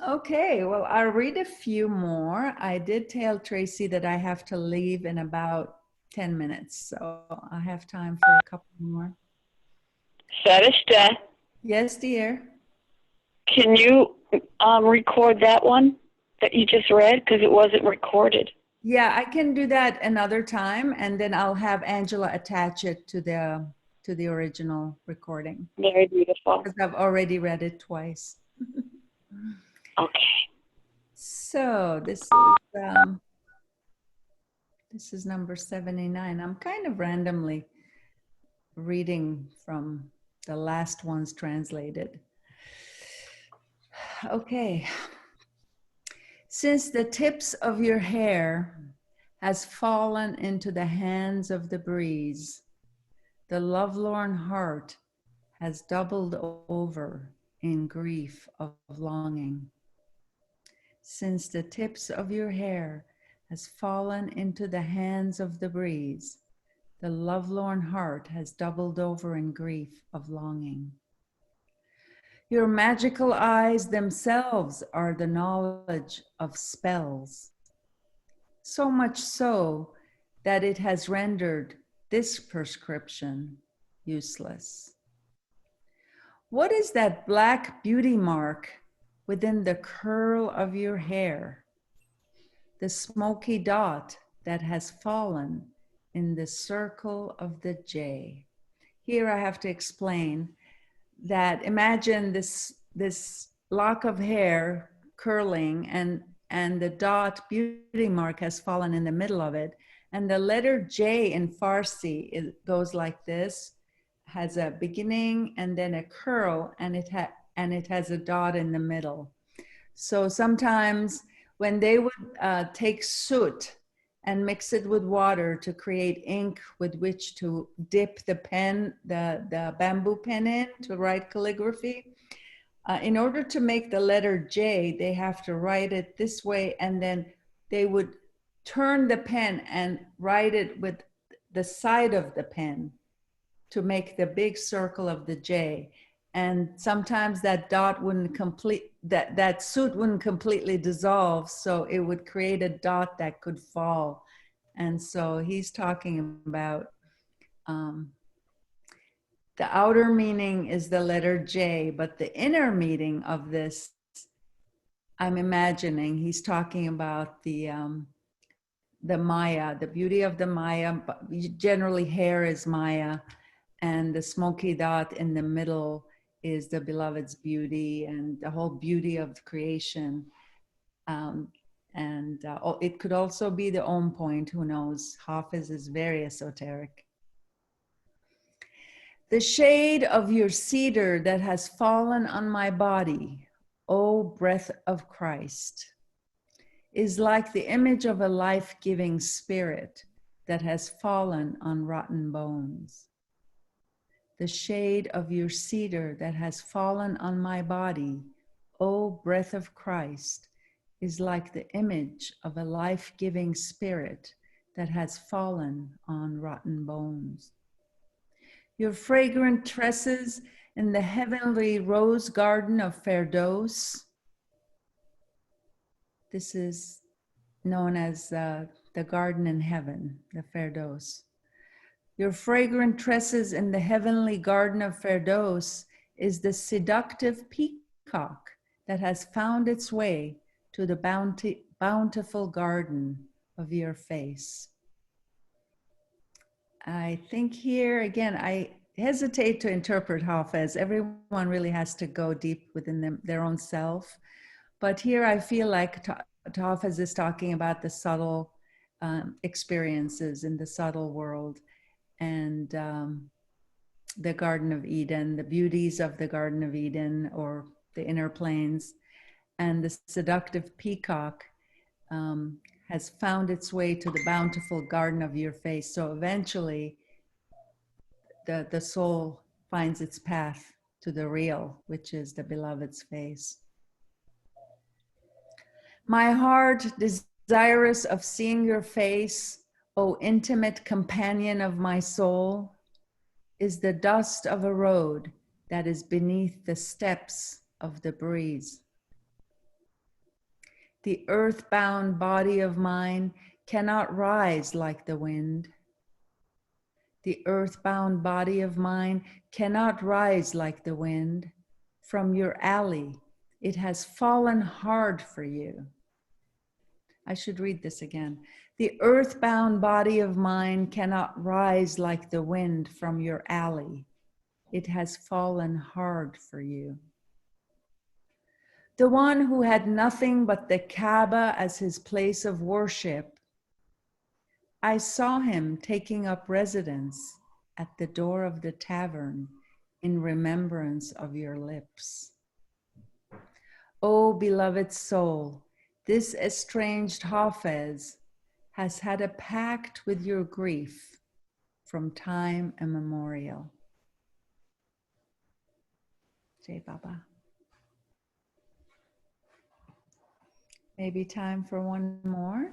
Okay, well, I'll read a few more. I did tell Tracey that I have to leave in about 10 minutes, so I have time for a couple more. Fereshteh, Yes, dear. can you record that one that you just read? Because it wasn't recorded. Yeah, I can do that another time, and then I'll have Angela attach it to the original recording Very beautiful. because I've already read it twice. Okay. So this is number 79. I'm kind of randomly reading from the last ones translated. Okay. Since the tips of your hair has fallen into the hands of the breeze, the lovelorn heart has doubled over in grief of longing. Since the tips of your hair has fallen into the hands of the breeze, the lovelorn heart has doubled over in grief of longing. Your magical eyes themselves are the knowledge of spells, so much so that it has rendered this prescription useless. What is that black beauty mark within the curl of your hair? The smoky dot that has fallen in the circle of the J. Here I have to explain that imagine this lock of hair curling and the dot beauty mark has fallen in the middle of it, and the letter J in Farsi, it goes like this, has a beginning and then a curl, and it has a dot in the middle. So sometimes when they would take soot and mix it with water to create ink with which to dip the pen, the bamboo pen in to write calligraphy. In order to make the letter J, they have to write it this way, and then they would turn the pen and write it with the side of the pen to make the big circle of the J. And sometimes that dot wouldn't complete, that soot wouldn't completely dissolve, so it would create a dot that could fall. And so he's talking about the outer meaning is the letter J, but the inner meaning of this, I'm imagining he's talking about the Maya, the beauty of the Maya. Generally, hair is Maya, and the smoky dot in the middle is the beloved's beauty and the whole beauty of creation. It could also be the Om point, who knows? Hafiz is very esoteric. The shade of your cedar that has fallen on my body, O breath of Christ, is like the image of a life-giving spirit that has fallen on rotten bones. The shade of your cedar that has fallen on my body, O breath of Christ, is like the image of a life-giving spirit that has fallen on rotten bones. Your fragrant tresses in the heavenly rose garden of Fereshteh. This is known as the garden in heaven, the Fereshteh. Your fragrant tresses in the heavenly garden of Fereshteh is the seductive peacock that has found its way to the bountiful garden of your face. I think here, again, I hesitate to interpret Hafiz. Everyone really has to go deep within their own self. But here I feel like Hafiz is talking about the subtle experiences in the subtle world and the Garden of Eden, the beauties of the Garden of Eden or the inner planes. And the seductive peacock has found its way to the bountiful garden of your face. So eventually the soul finds its path to the real, which is the beloved's face. My heart, desirous of seeing your face, O intimate companion of my soul, is the dust of a road that is beneath the steps of the breeze. The earthbound body of mine cannot rise like the wind. The earthbound body of mine cannot rise like the wind. From your alley, it has fallen hard for you. I should read this again. The earthbound body of mine cannot rise like the wind from your alley. It has fallen hard for you. The one who had nothing but the Kaaba as his place of worship, I saw him taking up residence at the door of the tavern in remembrance of your lips. O beloved soul, this estranged Hafiz has had a pact with your grief from time immemorial. Jai Baba. Maybe time for one more.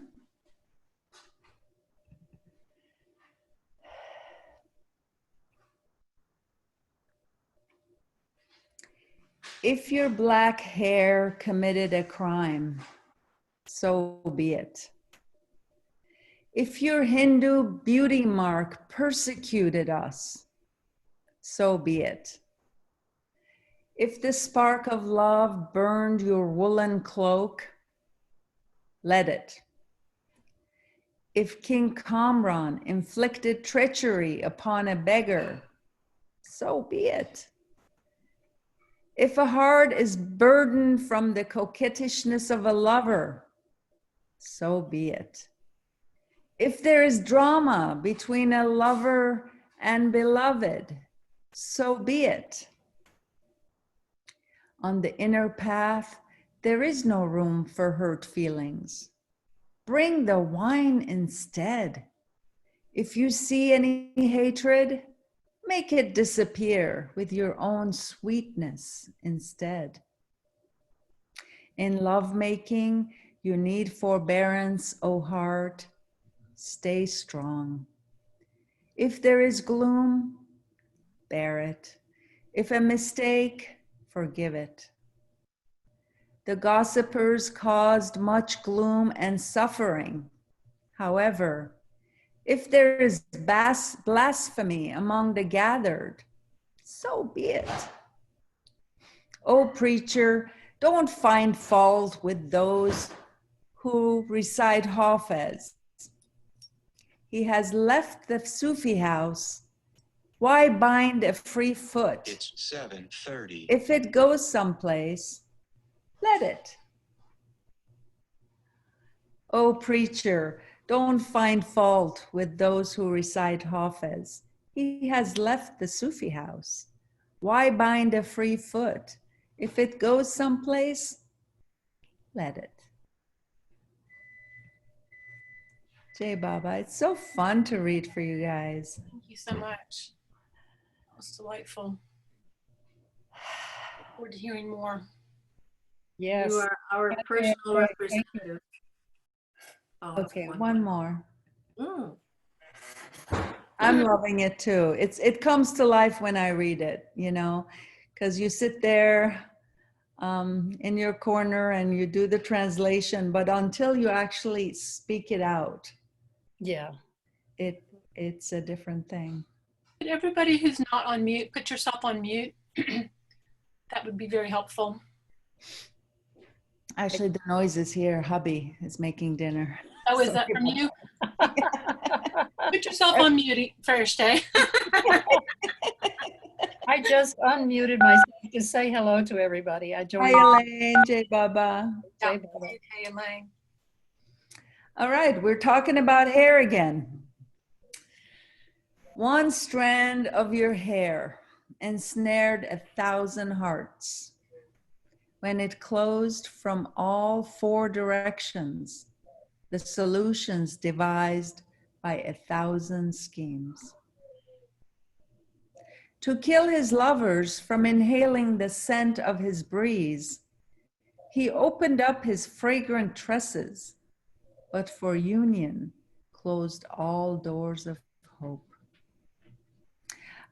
If your black hair committed a crime, so be it. If your Hindu beauty mark persecuted us, so be it. If the spark of love burned your woolen cloak, let it. If King Kamran inflicted treachery upon a beggar, so be it. If a heart is burdened from the coquettishness of a lover, so be it. If there is drama between a lover and beloved, so be it. On the inner path, there is no room for hurt feelings. Bring the wine instead. If you see any hatred, make it disappear with your own sweetness instead. In lovemaking, you need forbearance, O heart. Stay strong. If there is gloom, bear it. If a mistake, forgive it. The gossipers caused much gloom and suffering. However, if there is blasphemy among the gathered, so be it. O preacher, don't find fault with those who recite Hafiz. He has left the Sufi house. Why bind a free foot? It's 7:30. If it goes someplace, let it. O preacher, don't find fault with those who recite Hafiz. He has left the Sufi house. Why bind a free foot? If it goes someplace, let it. Jai Baba, it's so fun to read for you guys. Thank you so much. That was delightful. Look forward to hearing more. Yes. You are our personal representative. Oh, Okay, one more. Mm. I'm loving it too. It comes to life when I read it, you know, because you sit there in your corner and you do the translation, but until you actually speak it out, Yeah. it's a different thing. But everybody who's not on mute, put yourself on mute. That would be very helpful. Actually, the noise is here. Hubby is making dinner. Oh, is that from you? Put yourself on mute, Fereshteh. I just unmuted myself to say hello to everybody. I Hi, joined. Elaine. Jai Baba. Jai Baba. Okay, Elaine. All right, we're talking about hair again. One strand of your hair ensnared 1,000 hearts. When it closed from all 4 directions, the solutions devised by 1,000 schemes. To kill his lovers from inhaling the scent of his breeze, he opened up his fragrant tresses, but for union closed all doors of hope.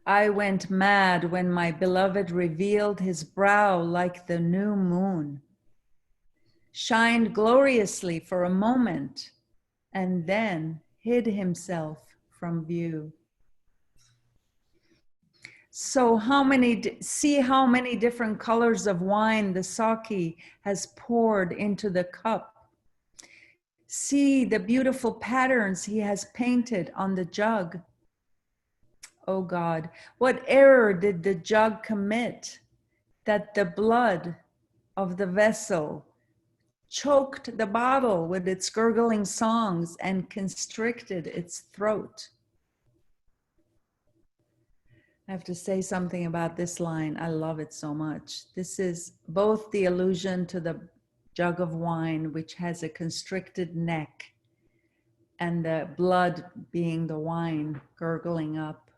I went mad when my beloved revealed his brow like the new moon. shined gloriously for a moment, and then hid himself from view. So see how many different colors of wine the Saki has poured into the cup. See the beautiful patterns he has painted on the jug. Oh God, what error did the jug commit that the blood of the vessel choked the bottle with its gurgling songs and constricted its throat? I have to say something about this line. I love it so much. This is both the allusion to the jug of wine, which has a constricted neck, and the blood being the wine gurgling up.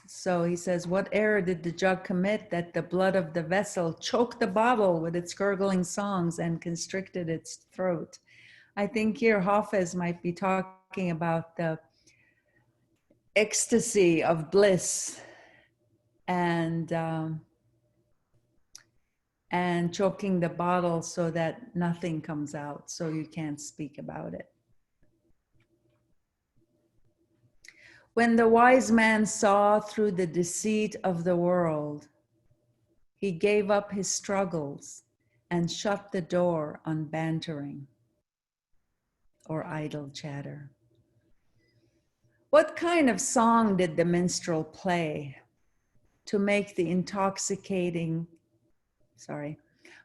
So he says, what error did the jug commit that the blood of the vessel choked the bottle with its gurgling songs and constricted its throat? I think here Hafiz might be talking about the ecstasy of bliss and choking the bottle so that nothing comes out, so you can't speak about it. When the wise man saw through the deceit of the world, he gave up his struggles and shut the door on bantering or idle chatter. What kind of song did the minstrel play to make the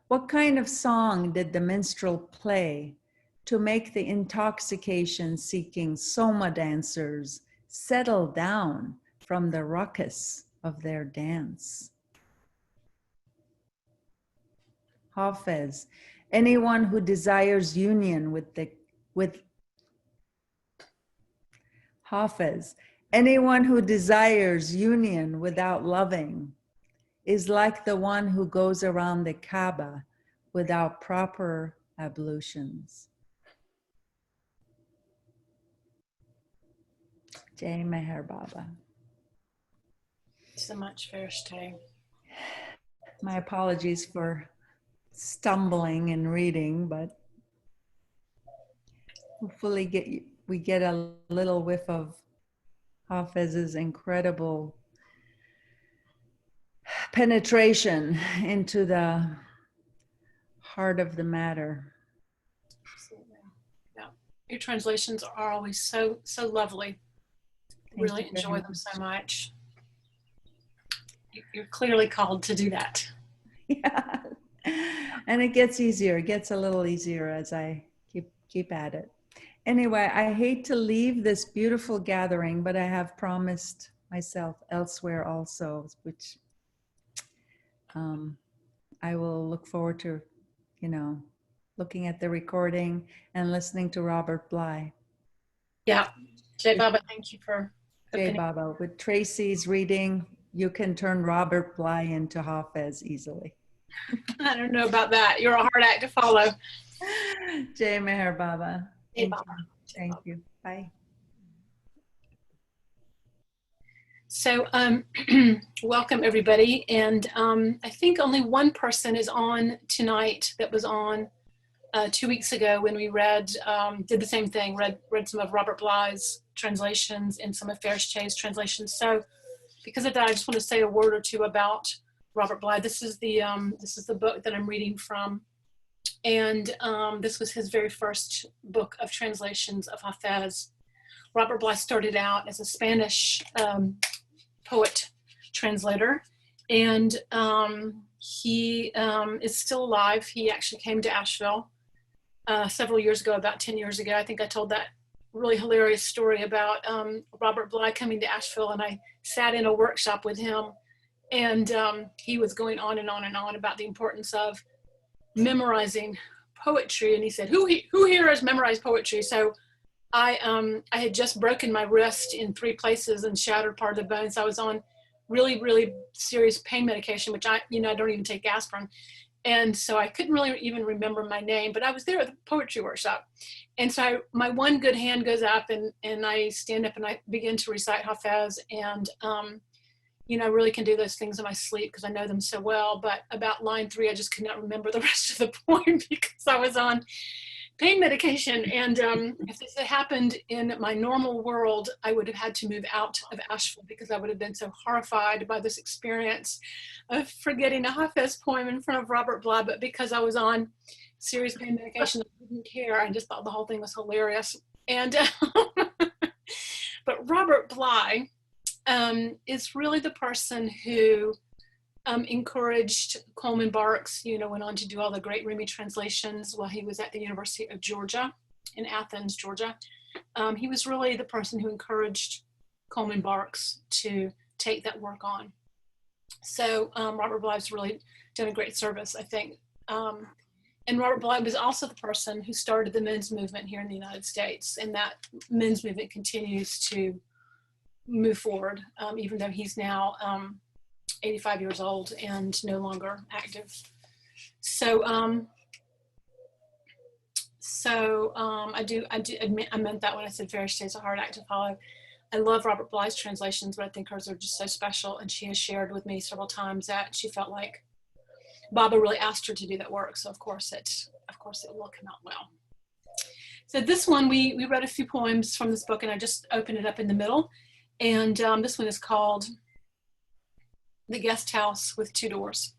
what kind of song did the minstrel play to make the intoxication-seeking soma dancers settle down from the ruckus of their dance? Hafiz, anyone who desires union Hafiz, anyone who desires union without loving is like the one who goes around the Kaaba without proper ablutions. Jai Meher Baba. So much, Fereshteh. My apologies for stumbling and reading, but hopefully we get a little whiff of Hafiz's incredible penetration into the heart of the matter. Absolutely. Yeah. Your translations are always so lovely. Really enjoy them so much. You're clearly called to do that. Yeah. And it gets easier. It gets a little easier as I keep at it. Anyway, I hate to leave this beautiful gathering, but I have promised myself elsewhere also, which I will look forward to, looking at the recording and listening to Robert Bly. Yeah. Jai Baba, thank you for Jai Baba. With Tracey's reading, you can turn Robert Bly into Hafiz easily. I don't know about that. You're a hard act to follow. Jai Meher Baba. Jai Baba. Thank you. Bye. So welcome everybody. And I think only one person is on tonight that was on 2 weeks ago when we did the same thing, read some of Robert Bly's translations and some of Fereshteh's translations. So because of that, I just want to say a word or two about Robert Bly. This is the book that I'm reading from. And this was his very first book of translations of Hafiz. Robert Bly started out as a Spanish poet translator, and he is still alive. He actually came to Asheville several years ago, about 10 years ago. I think I told that really hilarious story about Robert Bly coming to Asheville, and I sat in a workshop with him, and he was going on and on and on about the importance of memorizing poetry. And he said, who here has memorized poetry? So I had just broken my wrist in 3 places and shattered part of the bone. So I was on really, really serious pain medication, which I don't even take aspirin. And so I couldn't really even remember my name, but I was there at the poetry workshop. And so my one good hand goes up, and I stand up and I begin to recite Hafiz. And really can do those things in my sleep because I know them so well. But about line 3, I just could not remember the rest of the poem because I was on pain medication. And if this had happened in my normal world, I would have had to move out of Asheville because I would have been so horrified by this experience of forgetting a Hafiz poem in front of Robert Bly. But because I was on serious pain medication, I didn't care. I just thought the whole thing was hilarious. And but Robert Bly is really the person who encouraged Coleman Barks, went on to do all the great Rumi translations while he was at the University of Georgia in Athens, Georgia. He was really the person who encouraged Coleman Barks to take that work on. So Robert Bly's really done a great service, I think. And Robert Bly was also the person who started the men's movement here in the United States, and that men's movement continues to move forward, even though he's now 85 years old and no longer active. So, I meant that when I said Fereshteh is a hard act to follow. I love Robert Bly's translations, but I think hers are just so special. And she has shared with me several times that she felt like Baba really asked her to do that work. So of course it will come out well. So this one, we read a few poems from this book, and I just opened it up in the middle. And this one is called The Guest House with Two Doors.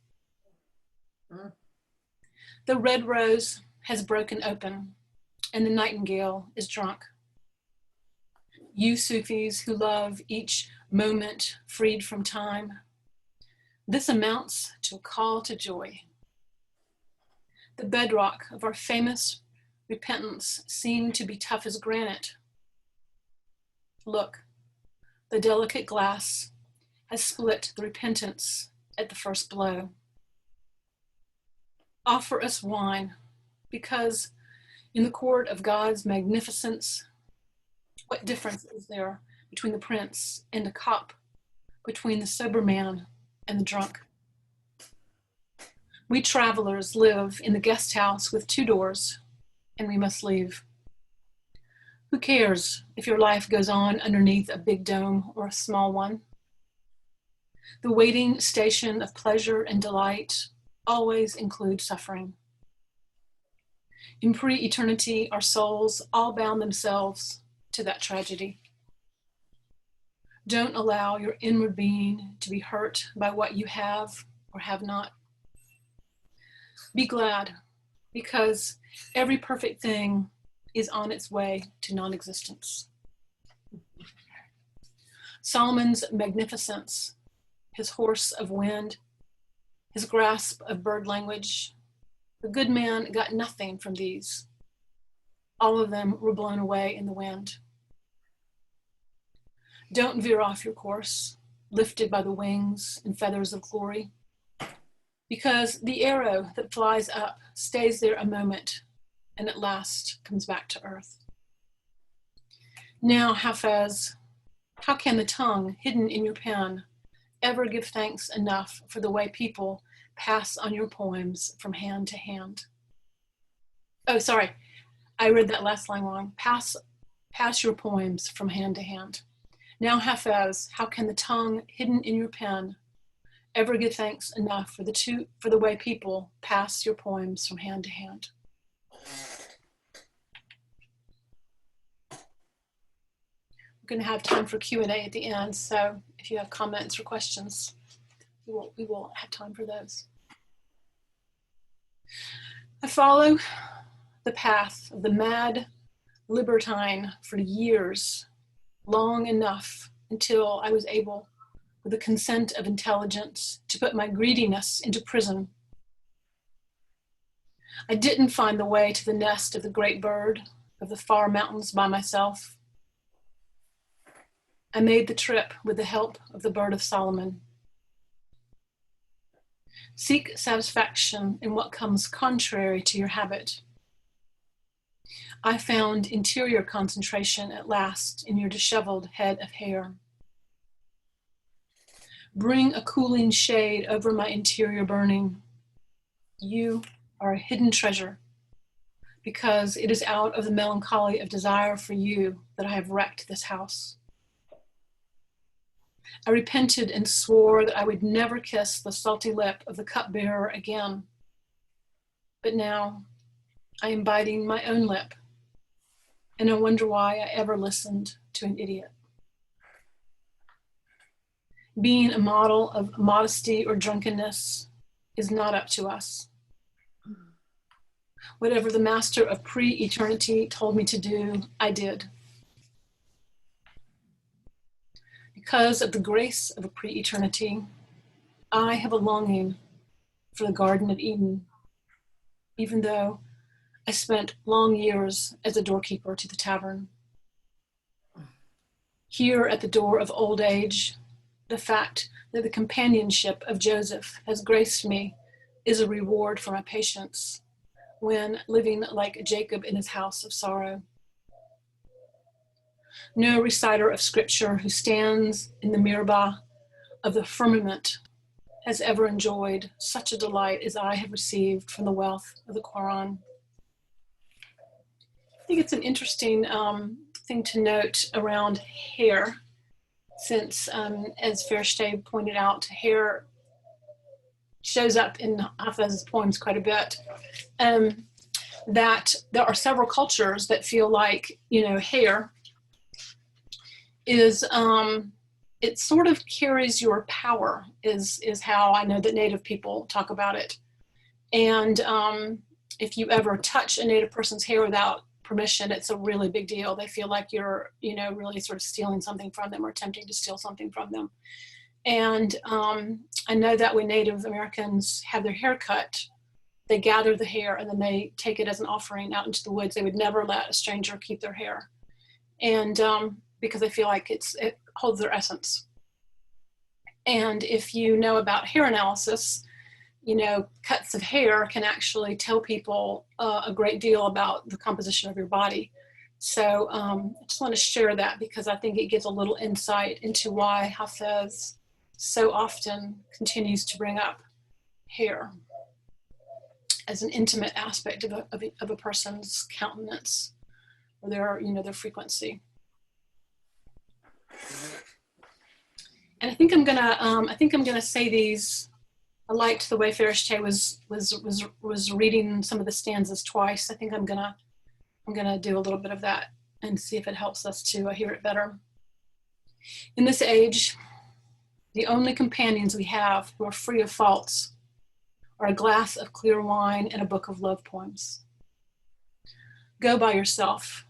The red rose has broken open, and the nightingale is drunk. You Sufis who love each moment freed from time, this amounts to a call to joy. The bedrock of our famous repentance seemed to be tough as granite. Look, the delicate glass has split the repentance at the first blow. Offer us wine, because in the court of God's magnificence, what difference is there between the prince and a cup, between the sober man and the drunk? We travelers live in the guest house with two doors, and we must leave. Who cares if your life goes on underneath a big dome or a small one? The waiting station of pleasure and delight always includes suffering. In pre-eternity, our souls all bound themselves to that tragedy. Don't allow your inward being to be hurt by what you have or have not. Be glad, because every perfect thing is on its way to non-existence. Solomon's magnificence, his horse of wind, his grasp of bird language, the good man got nothing from these. All of them were blown away in the wind. Don't veer off your course, lifted by the wings and feathers of glory, because the arrow that flies up stays there a moment and at last comes back to earth. Now, Hafiz, how can the tongue hidden in your pen ever give thanks enough for the way people pass on your poems from hand to hand? Oh, sorry, I read that last line wrong. Pass your poems from hand to hand. Now, Hafiz, how can the tongue hidden in your pen ever give thanks enough for the way people pass your poems from hand to hand? We're going to have time for Q&A at the end, so if you have comments or questions, we will have time for those. I follow the path of the mad libertine for years, long enough until I was able, with the consent of intelligence, to put my greediness into prison. I didn't find the way to the nest of the great bird of the far mountains by myself. I made the trip with the help of the bird of Solomon. Seek satisfaction in what comes contrary to your habit. I found interior concentration at last in your disheveled head of hair. Bring a cooling shade over my interior burning. You are a hidden treasure, because it is out of the melancholy of desire for you that I have wrecked this house. I repented and swore that I would never kiss the salty lip of the cupbearer again. But now I am biting my own lip, and I wonder why I ever listened to an idiot. Being a model of modesty or drunkenness is not up to us. Whatever the master of pre-eternity told me to do, I did. Because of the grace of a pre-eternity, I have a longing for the Garden of Eden, even though I spent long years as a doorkeeper to the tavern. Here at the door of old age, the fact that the companionship of Joseph has graced me is a reward for my patience when living like Jacob in his house of sorrow. No reciter of scripture who stands in the mihrabah of the firmament has ever enjoyed such a delight as I have received from the wealth of the Quran. I think it's an interesting thing to note around hair, since, as Fereshteh pointed out, hair shows up in Hafiz's poems quite a bit, that there are several cultures that feel like, hair is, it sort of carries your power, is how I know that Native people talk about it. And if you ever touch a Native person's hair without permission, it's a really big deal. They feel like you're, really sort of stealing something from them or attempting to steal something from them. And I know that when Native Americans have their hair cut, they gather the hair and then they take it as an offering out into the woods. They would never let a stranger keep their hair. And because they feel like it holds their essence. And if you know about hair analysis, cuts of hair can actually tell people a great deal about the composition of your body. So I just want to share that because I think it gives a little insight into why Hafiz so often continues to bring up hair as an intimate aspect of a person's countenance or their frequency. And I think I'm gonna say these. I liked the way Fereshteh was reading some of the stanzas twice. I think I'm gonna do a little bit of that and see if it helps us to hear it better. In this age, the only companions we have who are free of faults are a glass of clear wine and a book of love poems. Go by yourself,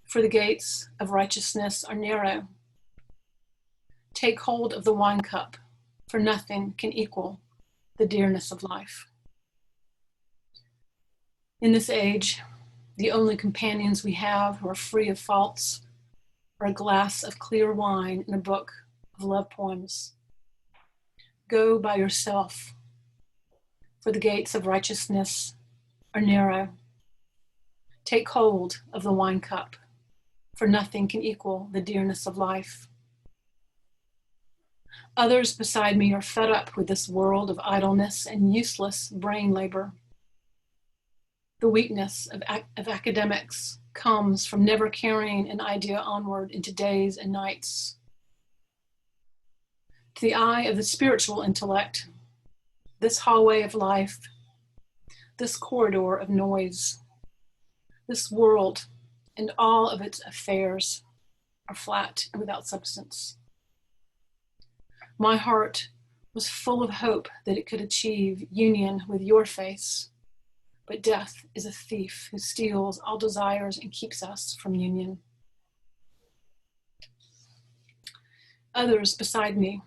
for the gates of righteousness are narrow. Take hold of the wine cup, for nothing can equal the dearness of life. In this age, the only companions we have who are free of faults are a glass of clear wine and a book of love poems. Go by yourself, for the gates of righteousness are narrow. Take hold of the wine cup, for nothing can equal the dearness of life. Others beside me are fed up with this world of idleness and useless brain labor. The weakness of academics comes from never carrying an idea onward into days and nights. To the eye of the spiritual intellect, this hallway of life, this corridor of noise, this world and all of its affairs are flat and without substance. My heart was full of hope that it could achieve union with your face, but death is a thief who steals all desires and keeps us from union. Others beside me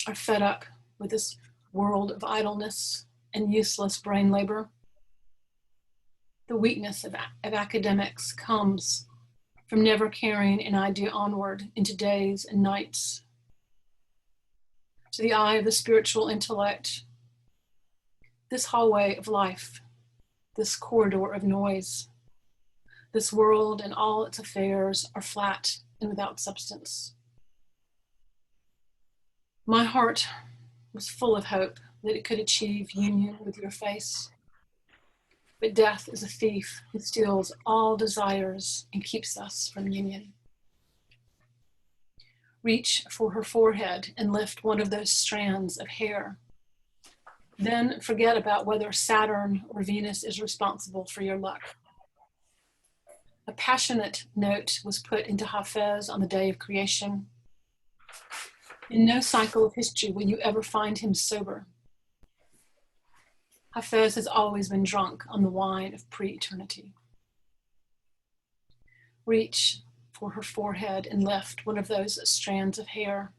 are fed up with this world of idleness and useless brain labor. The weakness of academics comes from never carrying an idea onward into days and nights. To the eye of the spiritual intellect, this hallway of life, this corridor of noise, this world and all its affairs are flat and without substance. My heart was full of hope that it could achieve union with your face, but death is a thief who steals all desires and keeps us from union. Reach for her forehead and lift one of those strands of hair. Then forget about whether Saturn or Venus is responsible for your luck. A passionate note was put into Hafiz on the day of creation. In no cycle of history will you ever find him sober. Hafiz has always been drunk on the wine of pre-eternity. Reach for her forehead and lift one of those strands of hair.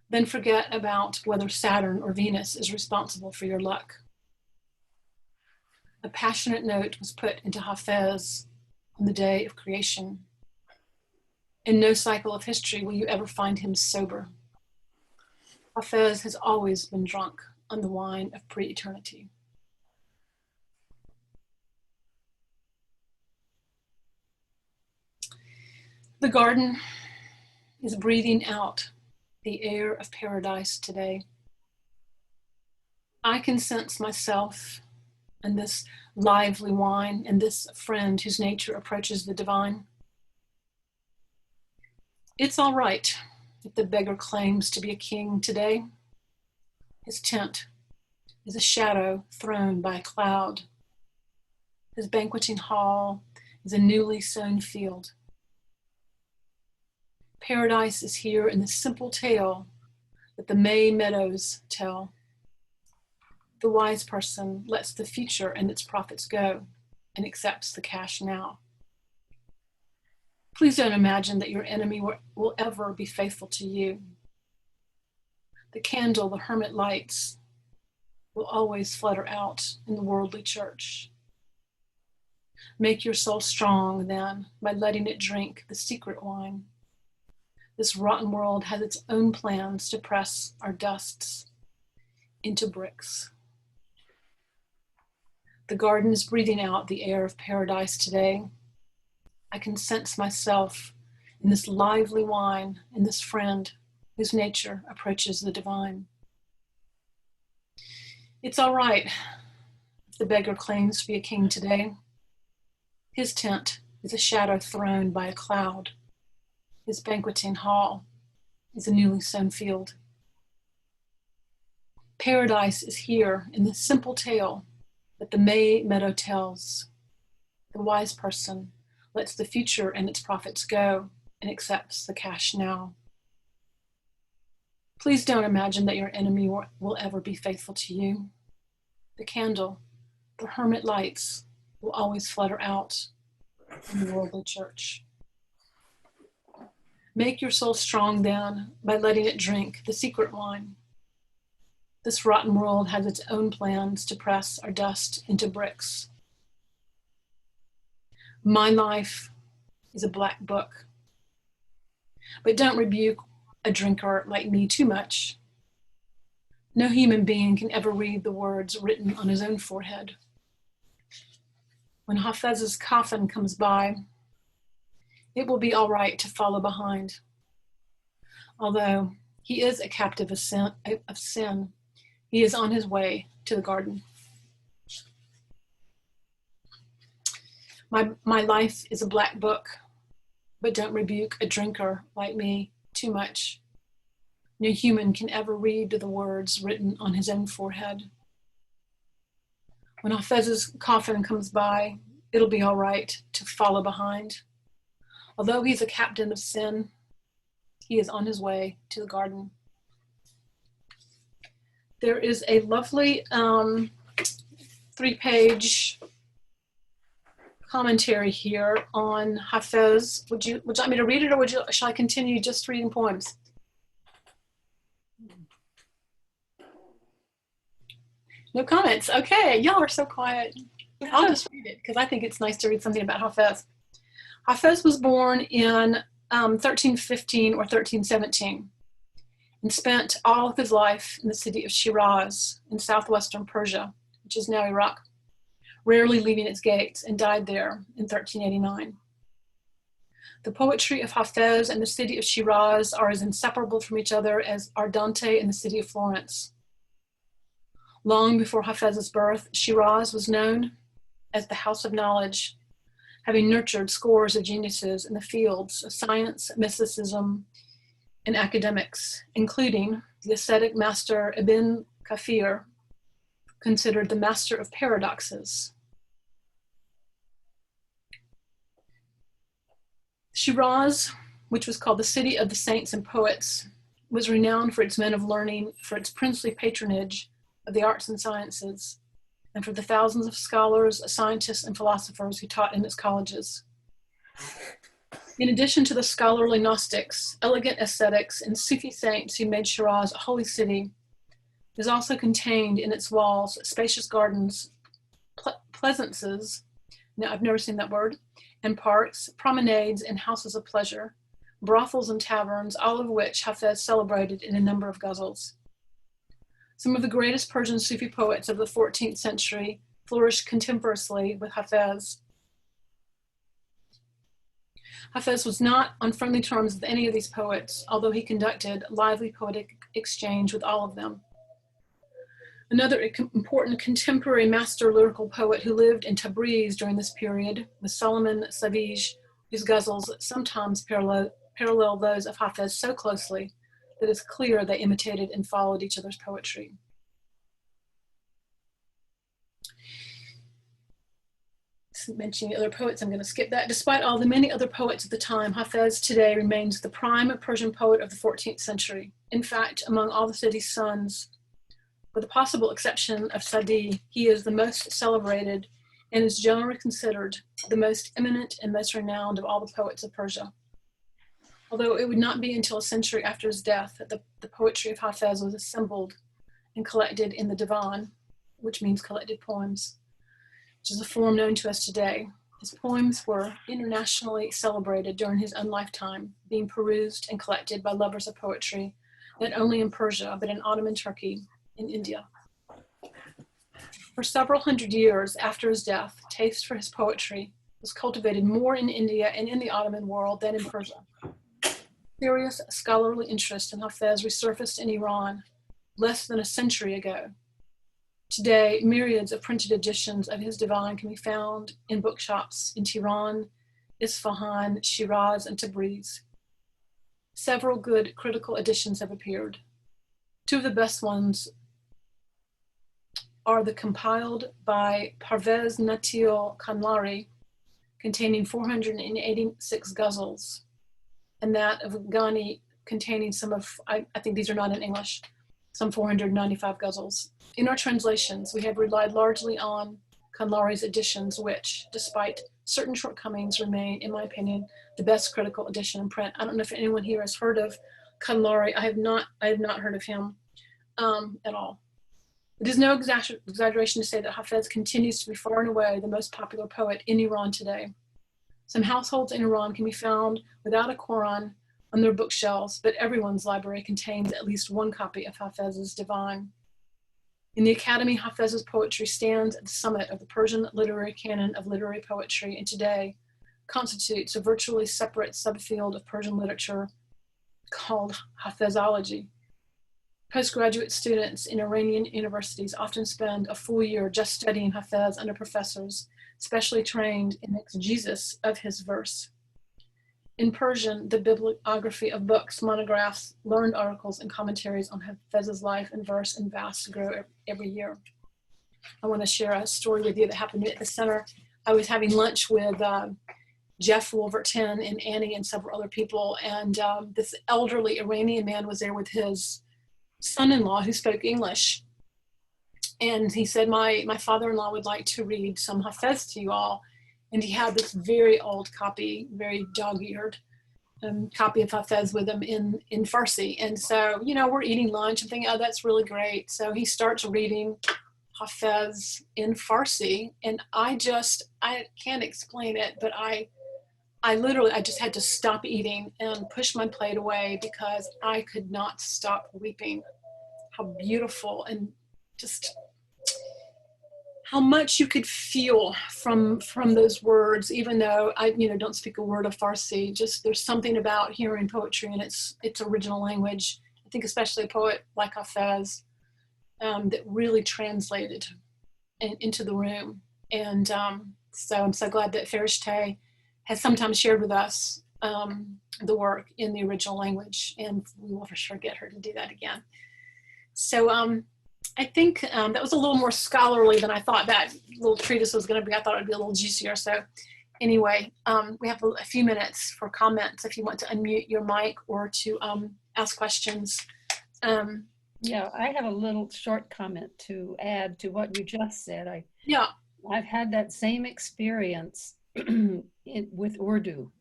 Then forget about whether Saturn or Venus is responsible for your luck. A passionate note was put into Hafiz on the day of creation. In no cycle of history will you ever find him sober. Hafiz has always been drunk on the wine of pre-eternity. The garden is breathing out the air of paradise today. I can sense myself and this lively wine and this friend whose nature approaches the divine. It's all right if the beggar claims to be a king today. His tent is a shadow thrown by a cloud. His banqueting hall is a newly sown field. Paradise is here in the simple tale that the May meadows tell. The wise person lets the future and its profits go and accepts the cash now. Please don't imagine that your enemy will ever be faithful to you. The candle the hermit lights will always flutter out in the worldly church. Make your soul strong then by letting it drink the secret wine. This rotten world has its own plans to press our dusts into bricks. The garden is breathing out the air of paradise today. I can sense myself in this lively wine, in this friend whose nature approaches the divine. It's all right if the beggar claims to be a king today. His tent is a shadow thrown by a cloud. His banqueting hall is a newly sown field. Paradise is here in the simple tale that the May meadow tells. The wise person lets the future and its profits go and accepts the cash now. Please don't imagine that your enemy will ever be faithful to you. The candle, the hermit lights, will always flutter out in the worldly church. Make your soul strong then by letting it drink the secret wine. This rotten world has its own plans to press our dust into bricks. My life is a black book. But don't rebuke a drinker like me too much. No human being can ever read the words written on his own forehead. When Hafez's coffin comes by, it will be all right to follow behind. Although he is a captive of sin, he is on his way to the garden. My life is a black book, but don't rebuke a drinker like me too much. No human can ever read the words written on his own forehead. When Hafez's coffin comes by, it'll be all right to follow behind. Although he's a captain of sin, he is on his way to the garden. There is a lovely 3-page commentary here on Hafiz. Would you like me to read it, or shall I continue just reading poems? No comments. Okay, y'all are so quiet. I'll just read it because I think it's nice to read something about Hafiz. Hafiz was born in 1315 or 1317 and spent all of his life in the city of Shiraz in southwestern Persia, which is now Iraq, rarely leaving its gates, and died there in 1389. The poetry of Hafiz and the city of Shiraz are as inseparable from each other as are Dante and the city of Florence. Long before Hafiz's birth, Shiraz was known as the House of Knowledge, having nurtured scores of geniuses in the fields of science, mysticism, and academics, including the ascetic master Ibn Kathir, considered the master of paradoxes. Shiraz, which was called the city of the saints and poets, was renowned for its men of learning, for its princely patronage of the arts and sciences, and for the thousands of scholars, scientists, and philosophers who taught in its colleges. In addition to the scholarly Gnostics, elegant ascetics, and Sufi saints who made Shiraz a holy city, is also contained in its walls spacious gardens, pleasances, now I've never seen that word, and parks, promenades, and houses of pleasure, brothels and taverns, all of which Hafiz celebrated in a number of ghazals. Some of the greatest Persian Sufi poets of the 14th century flourished contemporaneously with Hafiz. Hafiz was not on friendly terms with any of these poets, although he conducted lively poetic exchange with all of them. Another important contemporary master lyrical poet who lived in Tabriz during this period was Solomon Savige, whose ghazals sometimes parallel those of Hafiz so closely that it's clear they imitated and followed each other's poetry. Mentioning other poets, I'm going to skip that. Despite all the many other poets of the time, Hafiz today remains the prime Persian poet of the 14th century. In fact, among all the city's sons, with the possible exception of Sadi, he is the most celebrated and is generally considered the most eminent and most renowned of all the poets of Persia. Although it would not be until a century after his death that the poetry of Hafiz was assembled and collected in the Divan, which means collected poems, which is a form known to us today. His poems were internationally celebrated during his own lifetime, being perused and collected by lovers of poetry, not only in Persia, but in Ottoman Turkey, in India. For several hundred years after his death, taste for his poetry was cultivated more in India and in the Ottoman world than in Persia. Serious scholarly interest in Hafiz resurfaced in Iran less than a century ago. Today, myriads of printed editions of his Divan can be found in bookshops in Tehran, Isfahan, Shiraz, and Tabriz. Several good critical editions have appeared. Two of the best ones are the compiled by Parvez Natil Kanlari, containing 486 ghazals, and that of Ghani, containing some of, I think these are not in English, some 495 ghazals. In our translations, we have relied largely on Kanlari's editions, which, despite certain shortcomings, remain, in my opinion, the best critical edition in print. I don't know if anyone here has heard of Kanlari. I have not heard of him at all. It is no exaggeration to say that Hafiz continues to be far and away the most popular poet in Iran today. Some households in Iran can be found without a Quran on their bookshelves, but everyone's library contains at least one copy of Hafiz's Divan. In the Academy, Hafiz's poetry stands at the summit of the Persian literary canon of literary poetry, and today constitutes a virtually separate subfield of Persian literature called Hafizology. Postgraduate students in Iranian universities often spend a full year just studying Hafiz under professors specially trained in exegesis of his verse. In Persian, the bibliography of books, monographs, learned articles, and commentaries on Hafiz's life and verse and vast grow every year. I want to share a story with you that happened at the center. I was having lunch with Jeff Wolverton and Annie and several other people, and this elderly Iranian man was there with his son-in-law who spoke English. And he said, my father-in-law would like to read some Hafiz to you all. And he had this very old copy, very dog-eared copy of Hafiz with him in Farsi. And so, you know, we're eating lunch and thinking, oh, that's really great. So he starts reading Hafiz in Farsi. And I can't explain it, but I just had to stop eating and push my plate away because I could not stop weeping. How beautiful, and just how much you could feel from those words, even though I don't speak a word of Farsi. Just there's something about hearing poetry in its original language. I think especially a poet like Hafiz that really translated into the room. And so I'm so glad that Fereshteh has sometimes shared with us the work in the original language, and we will for sure get her to do that again. So I think that was a little more scholarly than I thought that little treatise was going to be. I thought it would be a little juicier. So anyway, we have a few minutes for comments if you want to unmute your mic or to ask questions. Yeah, I have a little short comment to add to what you just said. I've had that same experience with Urdu.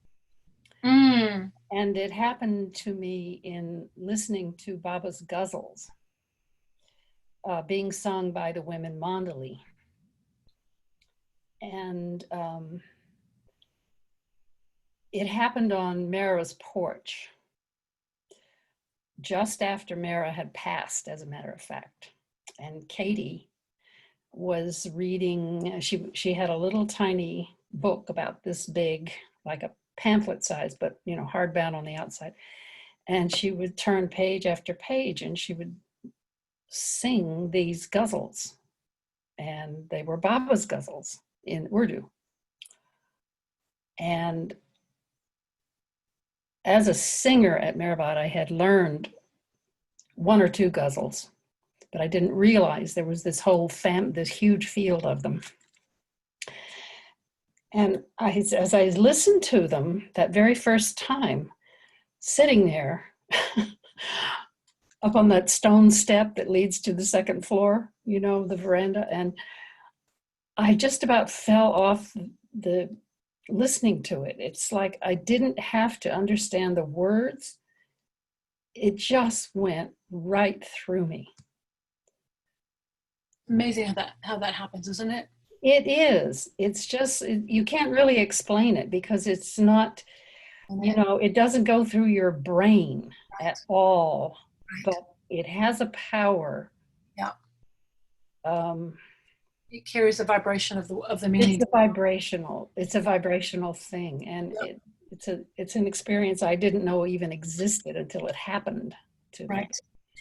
Mm. And it happened to me in listening to Baba's ghazals being sung by the women Mandali. And it happened on Mara's porch, just after Mara had passed, as a matter of fact. And Katie was reading, she had a little tiny book about this big, like a pamphlet size, but hardbound on the outside. And she would turn page after page and she would sing these ghazals. And they were Baba's ghazals in Urdu. And as a singer at Mehrabad, I had learned one or two ghazals, but I didn't realize there was this whole this huge field of them. And as I listened to them that very first time, sitting there up on that stone step that leads to the second floor, the veranda, and I just about fell off the listening to it. It's like I didn't have to understand the words. It just went right through me. Amazing how that happens, isn't it? It is. It's just, you can't really explain it because it's not, it doesn't go through your brain at all, but it has a power. Yeah. It carries the vibration of the meaning. It's a vibrational thing. And it's an experience I didn't know even existed until it happened to me.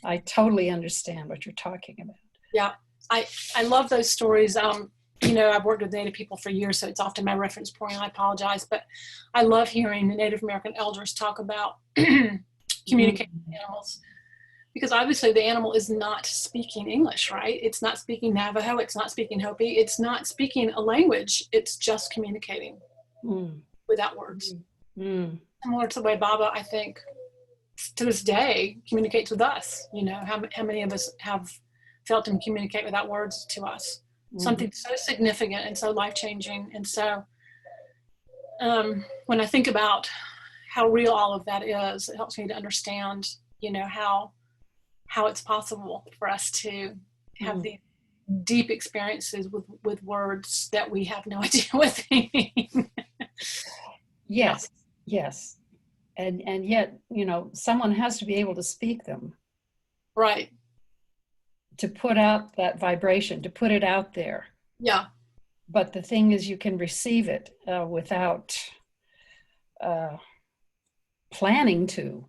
I totally understand what you're talking about. Yeah. I love those stories. I've worked with Native people for years, so it's often my reference point. I apologize, but I love hearing the Native American elders talk about communicating with animals, because obviously the animal is not speaking English, right? It's not speaking Navajo. It's not speaking Hopi. It's not speaking a language. It's just communicating without words. Similar to the way Baba, I think, to this day, communicates with us. How many of us have felt him communicate without words to us? Something so significant and so life-changing. And so when I think about how real all of that is, it helps me to understand, how it's possible for us to have these deep experiences with words that we have no idea what they mean. Yes. And yet, someone has to be able to speak them. Right. To put out that vibration, to put it out there. Yeah. But the thing is, you can receive it without planning to.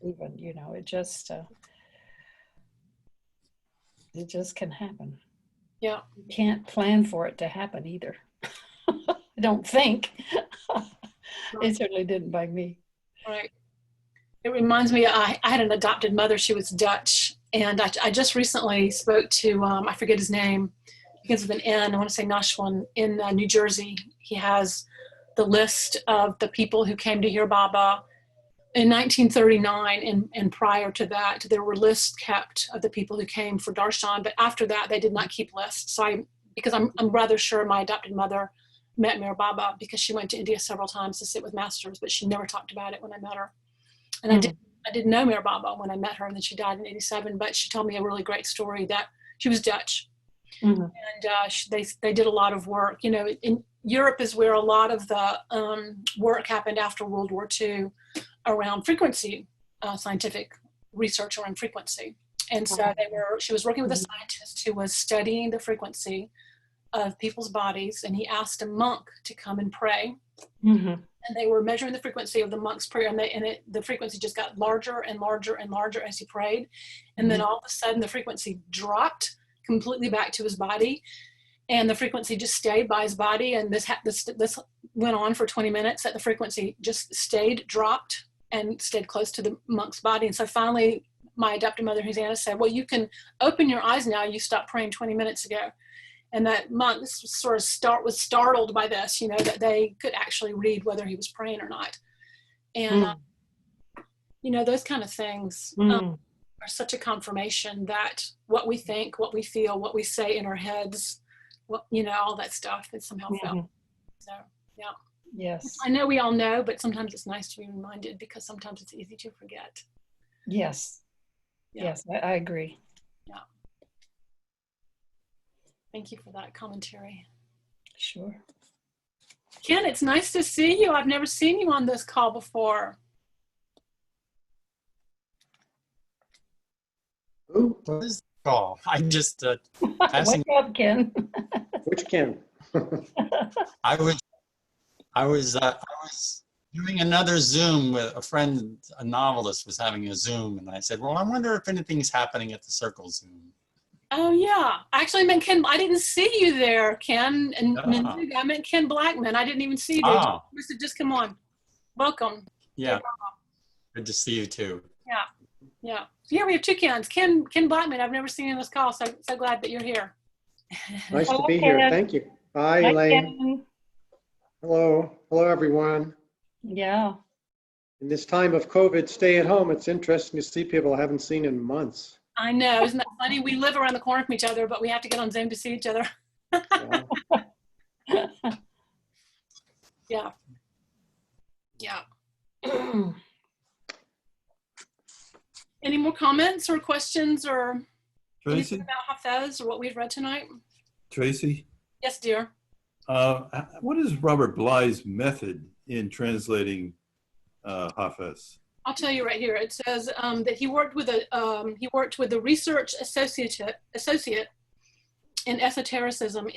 Even, it just can happen. Yeah. You can't plan for it to happen either. I don't think. It certainly didn't by me. Right. It reminds me, I had an adopted mother. She was Dutch. And I just recently spoke to, I forget his name, begins with an N, I want to say Nashwan, in New Jersey. He has the list of the people who came to hear Baba in 1939, and prior to that, there were lists kept of the people who came for Darshan, but after that, they did not keep lists. So because I'm rather sure my adopted mother met Meher Baba, because she went to India several times to sit with masters, but she never talked about it when I met her. And I didn't know Meher Baba when I met her, and then she died in 1987, but she told me a really great story that she was Dutch. And they did a lot of work. In Europe is where a lot of the work happened after World War II around frequency, scientific research around frequency. And so she was working with a scientist who was studying the frequency of people's bodies, and he asked a monk to come and pray. And they were measuring the frequency of the monk's prayer, and the frequency just got larger and larger and larger as he prayed. And then all of a sudden the frequency dropped completely back to his body. and the frequency just stayed by his body. And this went on for 20 minutes, that the frequency just stayed, dropped, and stayed close to the monk's body. And so finally, my adoptive mother, Hosanna, said, well, you can open your eyes now. You stopped praying 20 minutes ago. And that monk sort of was startled by this, you know, that they could actually read whether he was praying or not. And, you know, those kind of things are such a confirmation that what we think, what we feel, what we say in our heads, what, you know, all that stuff is somehow felt. So, yeah. Yes. I know we all know, but sometimes it's nice to be reminded because sometimes it's easy to forget. Yes. Yeah. Yes, I agree. Yeah. Thank you for that commentary. Sure. Ken, it's nice to see you. I've never seen you on this call before. Ooh, What is the call? I just Wake up, Ken. which Ken? I was doing another Zoom with a friend, a novelist was having a Zoom, and I said, well, I wonder if anything's happening at the Circle Zoom. Oh yeah, actually I meant Ken. I didn't see you there, Ken. And Ah. I meant Ken Blackman. I didn't even see you. Ah. You must have just come on. Welcome. Yeah, good to see you too. Yeah. Yeah, we have two Kens. Ken Blackman. I've never seen you on this call, so glad that you're here. Nice to be Okay. here. Thank you. Hi, Hi, Elaine. Ken. Hello. Hello, everyone. Yeah. In this time of COVID, stay at home. It's interesting to see people I haven't seen in months. I know, isn't that funny? We live around the corner from each other, but we have to get on Zoom to see each other. Yeah. Yeah. Any more comments or questions or anything Tracey? about Hafiz or what we've read tonight? Tracy? Yes, dear. What is Robert Bly's method in translating Hafiz? I'll tell you right here. It says that he worked with a research associate in esotericism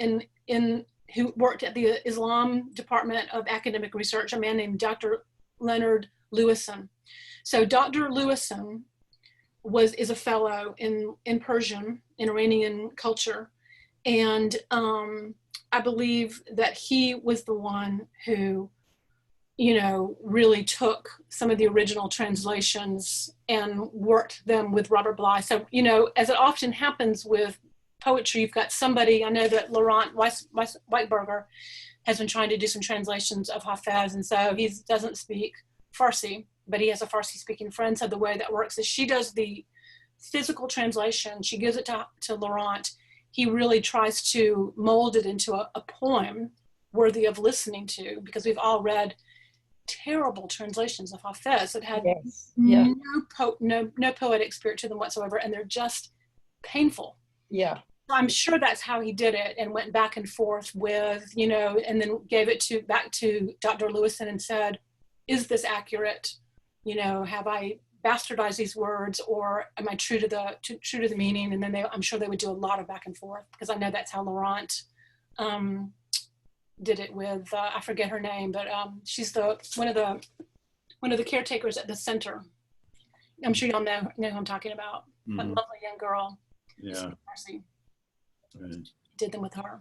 who worked at the Islam Department of Academic Research, a man named Dr. Leonard Lewison. So Dr. Lewison is a fellow in Persian, in Iranian culture, and I believe that he was the one who, you know, really took some of the original translations and worked them with Robert Bly. So, you know, as it often happens with poetry, you've got somebody, I know that Laurent Weisberger has been trying to do some translations of Hafiz, and so he doesn't speak Farsi, but he has a Farsi speaking friend. So the way that works is she does the physical translation, she gives it to Laurent. He really tries to mold it into a poem worthy of listening to, because we've all read terrible translations of Hafiz that had no poetic spirit to them whatsoever, and they're just painful. Yeah. I'm sure that's how he did it, and went back and forth with, you know, and then gave it back to Dr. Lewison and said, is this accurate? You know, have I bastardized these words, or am I true to the meaning? And then I'm sure they would do a lot of back and forth, because I know that's how Laurent did it with I forget her name, but she's one of the caretakers at the center. I'm sure y'all know who I'm talking about. Mm-hmm. That lovely young girl. Yeah. Right. Did them with her.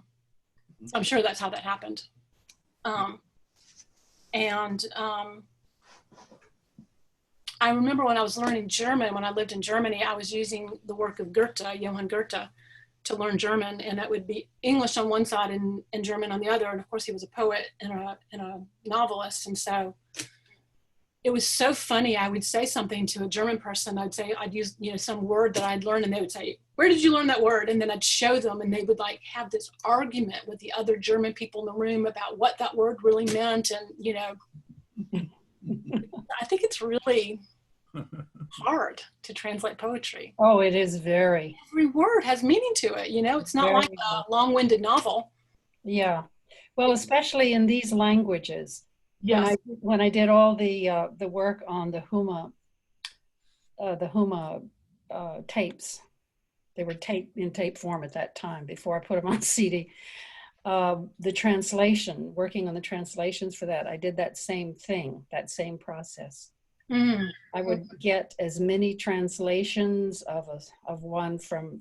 So I'm sure that's how that happened. I remember when I was learning German, when I lived in Germany, I was using the work of Goethe, Johann Goethe, to learn German, and that would be English on one side and German on the other. And of course, he was a poet and a novelist, and so it was so funny. I would say something to a German person. I'd use, you know, some word that I'd learned, and they would say, "Where did you learn that word?" And then I'd show them, and they would like have this argument with the other German people in the room about what that word really meant, and you know. I think it's really hard to translate poetry. Oh, it is very. Every word has meaning to it, you know? It's not like a long-winded novel. Yeah. Well, especially in these languages. Yes. When I did all the work on the Huma tapes, they were in tape form at that time before I put them on CD. The translation, working on the translations for that, I did that same thing, that same process. I would get as many translations of one from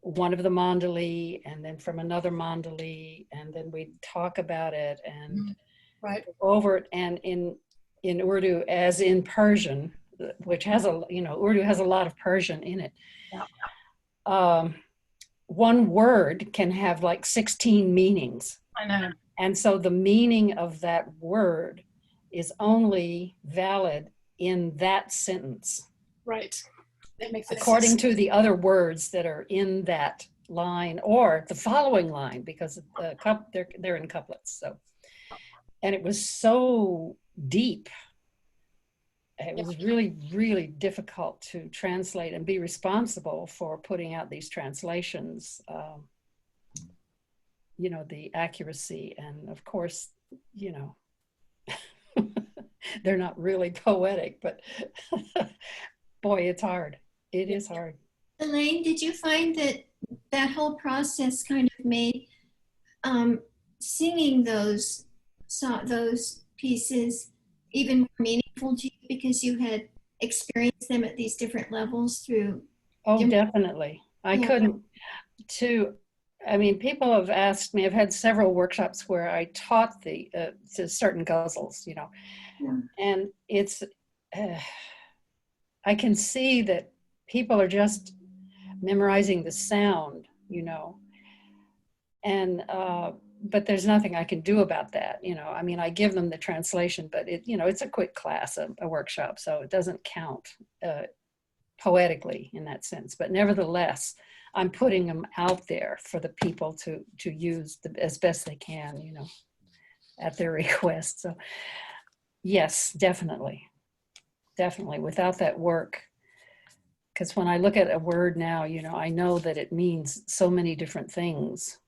one of the mandali and then from another mandali, and then we'd talk about it and Right. go over it. And in Urdu, as in Persian, which has Urdu has a lot of Persian in it. Yeah. One word can have like 16 meanings. I know. And so the meaning of that word is only valid in that sentence. Right. That makes it According to the other words that are in that line or the following line, because they're in couplets. So, and it was so deep. It was really, really difficult to translate and be responsible for putting out these translations. The accuracy, and of course, they're not really poetic, but boy, it's hard. It is hard. Elaine, did you find that whole process kind of made singing those pieces even more meaningful to you because you had experienced them at these different levels through? Oh, definitely. I couldn't people have asked me, I've had several workshops where I taught to certain ghazals, and it's, I can see that people are just memorizing the sound, and, but there's nothing I can do about that. I give them the translation, but it's a quick class, a workshop, so it doesn't count poetically in that sense. But nevertheless, I'm putting them out there for the people to use as best they can, at their request. So yes, definitely. Without that work, because when I look at a word now, I know that it means so many different things,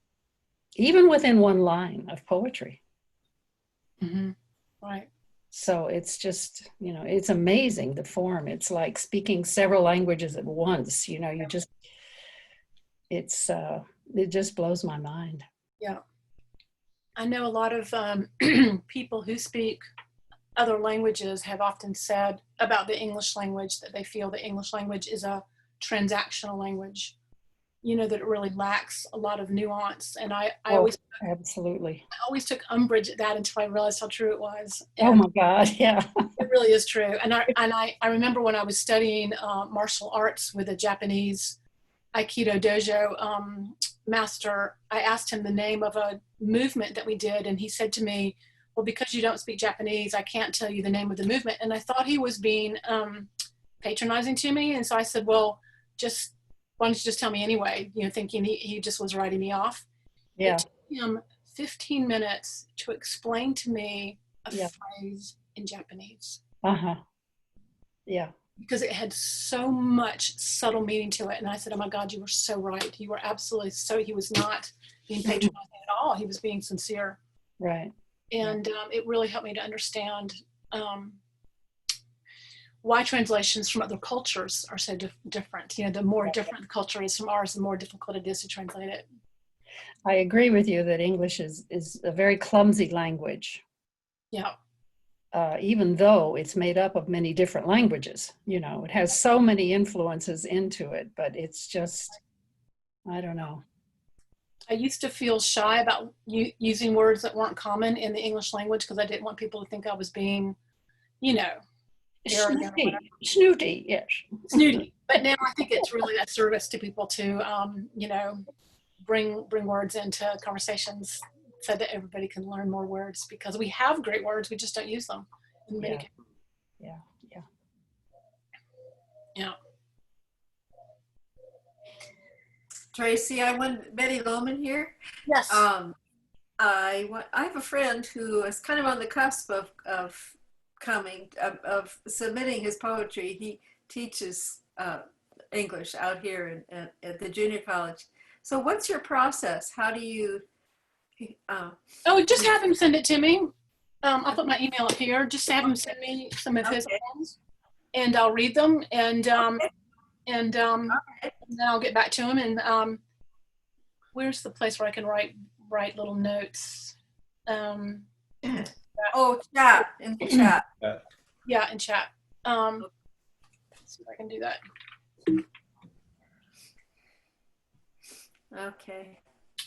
even within one line of poetry. Mm-hmm. Right. So it's just, it's amazing, the form. It's like speaking several languages at once, it just blows my mind. Yeah. I know a lot of people who speak other languages have often said about the English language that they feel the English language is a transactional language, that it really lacks a lot of nuance. And I always took umbrage at that until I realized how true it was. And oh my God, yeah. It really is true. And I remember when I was studying martial arts with a Japanese Aikido dojo master, I asked him the name of a movement that we did, and he said to me, well, because you don't speak Japanese, I can't tell you the name of the movement. And I thought he was being patronizing to me. And so I said, well, why don't you just tell me anyway, thinking he just was writing me off. Yeah. It took him 15 minutes to explain to me a phrase in Japanese. Uh-huh. Yeah. Because it had so much subtle meaning to it. And I said, oh my God, you were so right. You were absolutely he was not being patronizing at all. He was being sincere. Right. And it really helped me to understand why translations from other cultures are so different. The more different the culture is from ours, the more difficult it is to translate it. I agree with you that English is a very clumsy language. Yeah. Even though it's made up of many different languages, it has so many influences into it, but it's just, I don't know. I used to feel shy about using words that weren't common in the English language because I didn't want people to think I was being, Snooty, yes. Snooty. But now I think it's really a service to people to, bring words into conversations so that everybody can learn more words, because we have great words, we just don't use them in many cases. Yeah. Tracey, I want Betty Lohman here. Yes. I have a friend who is kind of on the cusp of submitting his poetry. He teaches English out here at the junior college. So what's your process? How do you? Just have him send it to me. I'll put my email up here. Just have him send me some of his poems, and I'll read them, and then I'll get back to him. And where's the place where I can write little notes? Chat in the chat. Yeah, in chat. Let's see if I can do that. Okay.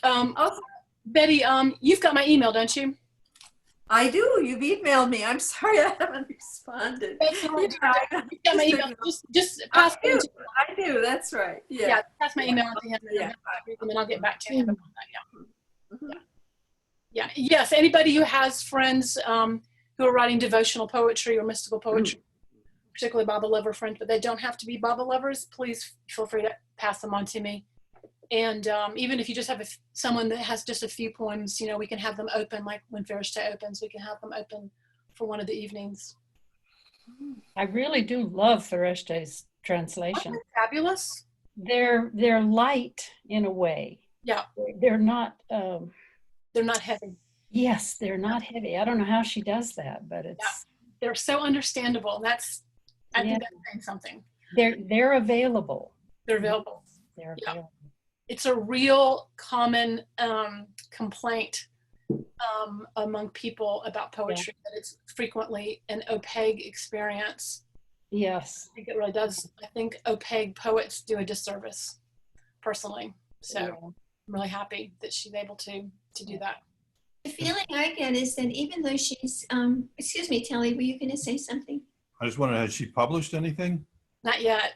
Oh, Betty, you've got my email, don't you? I do. You've emailed me. I'm sorry I haven't responded. That's all right. Yeah, You've got my email. Just pass it on to I do. That's right. Yeah. Yeah, pass my email on to him, Yeah. and then I'll get back to him about that. Yeah. Yes. Anybody who has friends who are writing devotional poetry or mystical poetry, particularly Baba lover friends, but they don't have to be Baba lovers, please feel free to pass them on to me. And even if you just have someone that has just a few poems, you know, we can have them open, like when Fereshteh opens, we can have them open for one of the evenings. I really do love Fereshteh's translation. Fabulous. They're light in a way. Yeah. They're not. They're not heavy. Yes, they're not heavy. I don't know how she does that, but it's. Yeah. They're so understandable. And I think that's saying something. They're available. They're available. They're available. It's a real common complaint among people about poetry, that it's frequently an opaque experience. Yes. I think it really does. I think opaque poets do a disservice, personally. So I'm really happy that she's able to do that. The feeling I get is that even though she's, excuse me, Telly, were you going to say something? I just wondered, has she published anything? Not yet.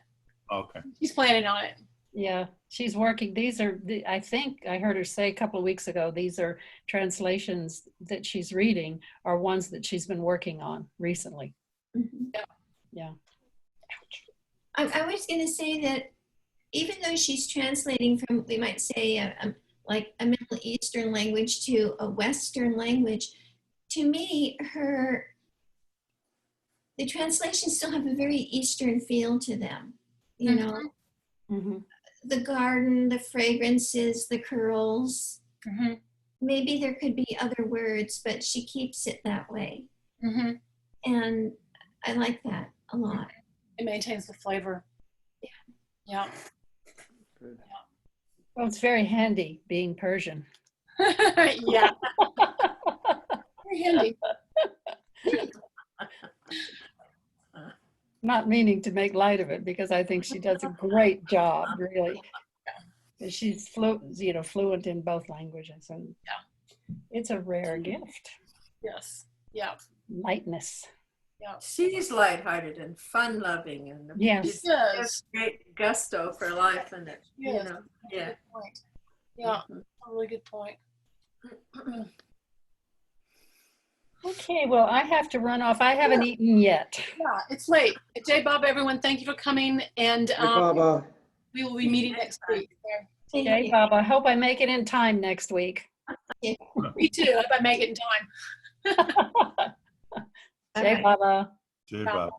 Okay. She's planning on it. Yeah, she's working. These are, I think I heard her say a couple of weeks ago, these are translations that she's reading are ones that she's been working on recently. Mm-hmm. Yeah. I was going to say that even though she's translating from, we might say, like a Middle Eastern language to a Western language, to me, the translations still have a very Eastern feel to them, you know. Mm-hmm. The garden, the fragrances, the curls. Mm-hmm. Maybe there could be other words, but she keeps it that way. Mm-hmm. And I like that a lot. It maintains the flavor. Yeah. Good. Well, it's very handy being Persian. Yeah. Very handy. Not meaning to make light of it, because I think she does a great job, really. She's fluent in both languages, and it's a rare gift. Yes. Yeah. Lightness. Yeah. She's lighthearted and fun-loving, and Yes. has great gusto for life, and it, you know, yeah. Good point. Yeah, a really good point. Okay, well, I have to run off. I haven't eaten yet. Yeah, it's late. Jay Bob, everyone, thank you for coming, and Hey, Baba. we will be meeting next week. Thank Okay, you. Bob, I hope I make it in time next week. Me too. I hope I make it in time. Jai Baba. Jay Bob.